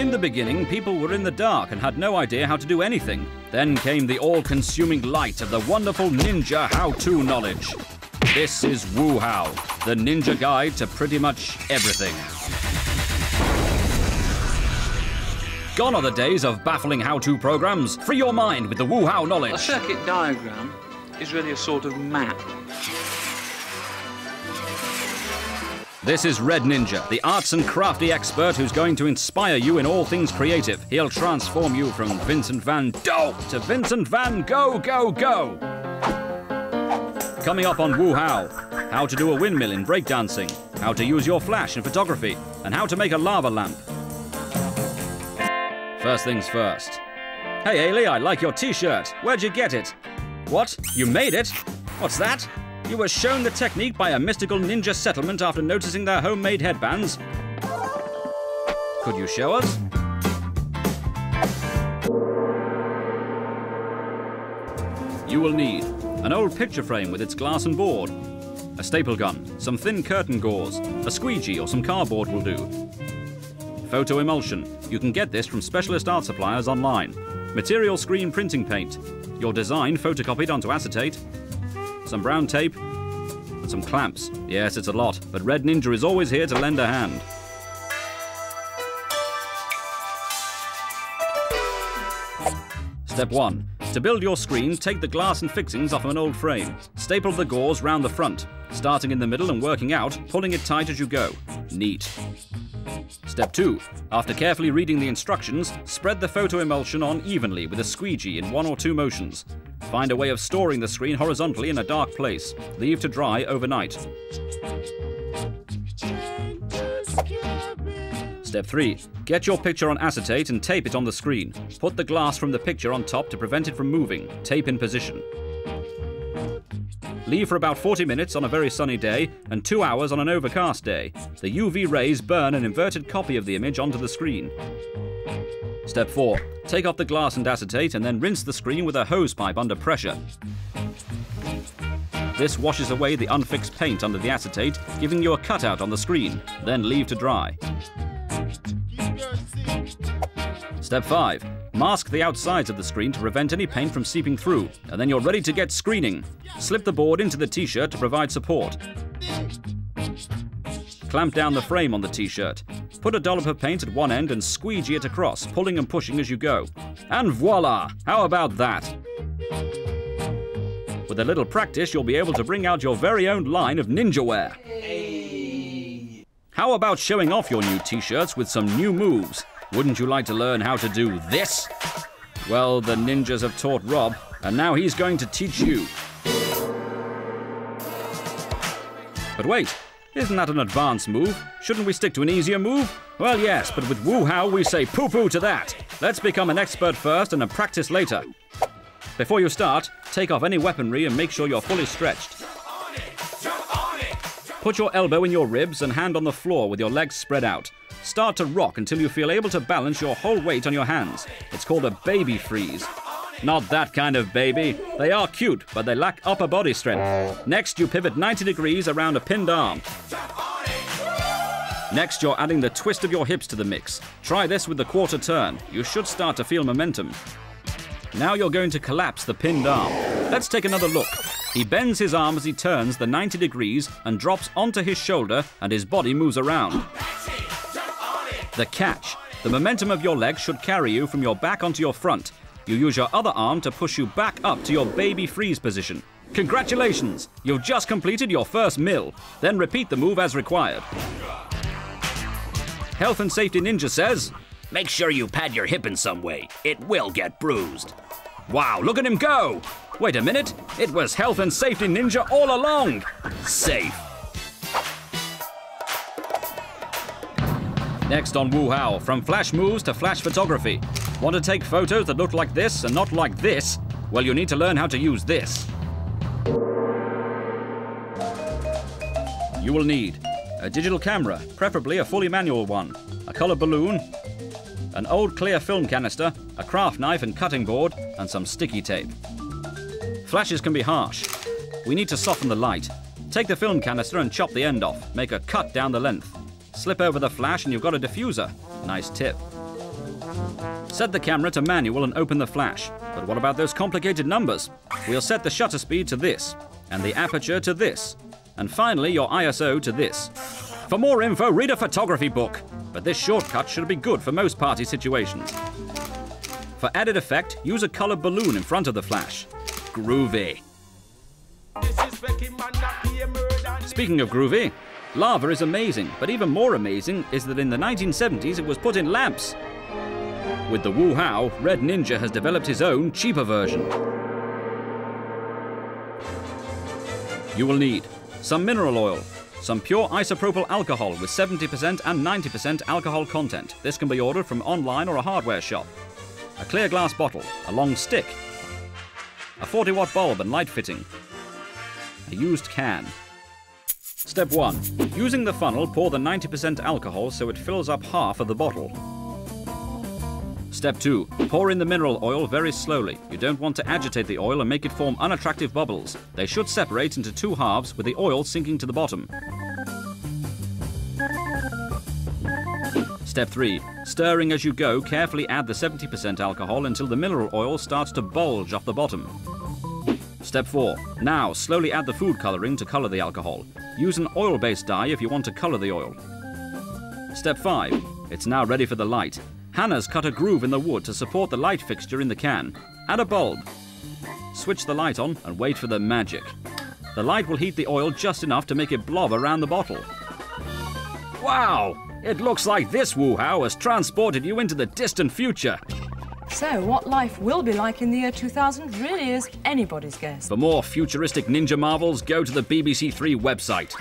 In the beginning, people were in the dark and had no idea how to do anything. Then came the all-consuming light of the wonderful ninja how-to knowledge. This is Wu-How, the ninja guide to pretty much everything. Gone are the days of baffling how-to programs. Free your mind with the Wu-How knowledge. A circuit diagram is really a sort of map. This is Red Ninja, the arts and crafty expert who's going to inspire you in all things creative. He'll transform you from Vincent van Dough to Vincent van Go, Go, Go. Coming up on Wu-How, how to do a windmill in breakdancing, how to use your flash in photography, and how to make a lava lamp. First things first. Hey, Ailey, I like your t-shirt. Where'd you get it? What? You made it? What's that? You were shown the technique by a mystical ninja settlement after noticing their homemade headbands. Could you show us? You will need an old picture frame with its glass and board, a staple gun, some thin curtain gauze, a squeegee or some cardboard will do. Photo emulsion. You can get this from specialist art suppliers online. Material screen printing paint. Your design photocopied onto acetate. Some brown tape, and some clamps. Yes, it's a lot, but Red Ninja is always here to lend a hand. Step 1. To build your screen, take the glass and fixings off of an old frame. Staple the gauze round the front, starting in the middle and working out, pulling it tight as you go. Neat. Step 2. After carefully reading the instructions, spread the photo emulsion on evenly with a squeegee in 1 or 2 motions. Find a way of storing the screen horizontally in a dark place. Leave to dry overnight. Step 3. Get your picture on acetate and tape it on the screen. Put the glass from the picture on top to prevent it from moving. Tape in position. Leave for about 40 minutes on a very sunny day and 2 hours on an overcast day. The UV rays burn an inverted copy of the image onto the screen. Step 4. Take off the glass and acetate and then rinse the screen with a hose pipe under pressure. This washes away the unfixed paint under the acetate, giving you a cutout on the screen. Then leave to dry. Step 5. Mask the outsides of the screen to prevent any paint from seeping through, and then you're ready to get screening. Slip the board into the t-shirt to provide support. Clamp down the frame on the t-shirt. Put a dollop of paint at one end and squeegee it across, pulling and pushing as you go. And voila! How about that? With a little practice, you'll be able to bring out your very own line of ninja wear. Hey. How about showing off your new t-shirts with some new moves? Wouldn't you like to learn how to do this? Well, the ninjas have taught Rob, and now he's going to teach you. But wait, isn't that an advanced move? Shouldn't we stick to an easier move? Well, yes, but with Wu-How we say poo-poo to that. Let's become an expert first and then practice later. Before you start, take off any weaponry and make sure you're fully stretched. Put your elbow in your ribs and hand on the floor with your legs spread out. Start to rock until you feel able to balance your whole weight on your hands. It's called a baby freeze. Not that kind of baby. They are cute, but they lack upper body strength. Next, you pivot 90 degrees around a pinned arm. Next, you're adding the twist of your hips to the mix. Try this with the quarter turn. You should start to feel momentum. Now you're going to collapse the pinned arm. Let's take another look. He bends his arm as he turns the 90 degrees and drops onto his shoulder, and his body moves around. The catch. The momentum of your leg should carry you from your back onto your front. You use your other arm to push you back up to your baby freeze position. Congratulations! You've just completed your first mill. Then repeat the move as required. Health and Safety Ninja says, make sure you pad your hip in some way. It will get bruised. Wow, look at him go! Wait a minute, it was Health and Safety Ninja all along! Safe. Next on Wu-How, from flash moves to flash photography. Want to take photos that look like this and not like this? Well, you need to learn how to use this. You will need a digital camera, preferably a fully manual one, a color balloon, an old clear film canister, a craft knife and cutting board, and some sticky tape. Flashes can be harsh. We need to soften the light. Take the film canister and chop the end off. Make a cut down the length. Slip over the flash and you've got a diffuser. Nice tip. Set the camera to manual and open the flash. But what about those complicated numbers? We'll set the shutter speed to this, and the aperture to this, and finally your ISO to this. For more info, read a photography book. But this shortcut should be good for most party situations. For added effect, use a colored balloon in front of the flash. Groovy. Speaking of groovy, lava is amazing, but even more amazing is that in the 1970s it was put in lamps. With the Wu-Hao, Red Ninja has developed his own, cheaper version. You will need some mineral oil, some pure isopropyl alcohol with 70% and 90% alcohol content. This can be ordered from online or a hardware shop. A clear glass bottle, a long stick, a 40-watt bulb and light fitting, a used can. Step 1. Using the funnel, pour the 90% alcohol so it fills up half of the bottle. Step 2. Pour in the mineral oil very slowly. You don't want to agitate the oil and make it form unattractive bubbles. They should separate into two halves with the oil sinking to the bottom. Step 3. Stirring as you go, carefully add the 70% alcohol until the mineral oil starts to bulge off the bottom. Step 4. Now, slowly add the food coloring to color the alcohol. Use an oil-based dye if you want to color the oil. Step 5. It's now ready for the light. Hannah's cut a groove in the wood to support the light fixture in the can. Add a bulb. Switch the light on and wait for the magic. The light will heat the oil just enough to make it blob around the bottle. Wow! It looks like this Wu-Hao has transported you into the distant future. So, what life will be like in the year 2000 really is anybody's guess. For more futuristic ninja marvels, go to the BBC 3 website.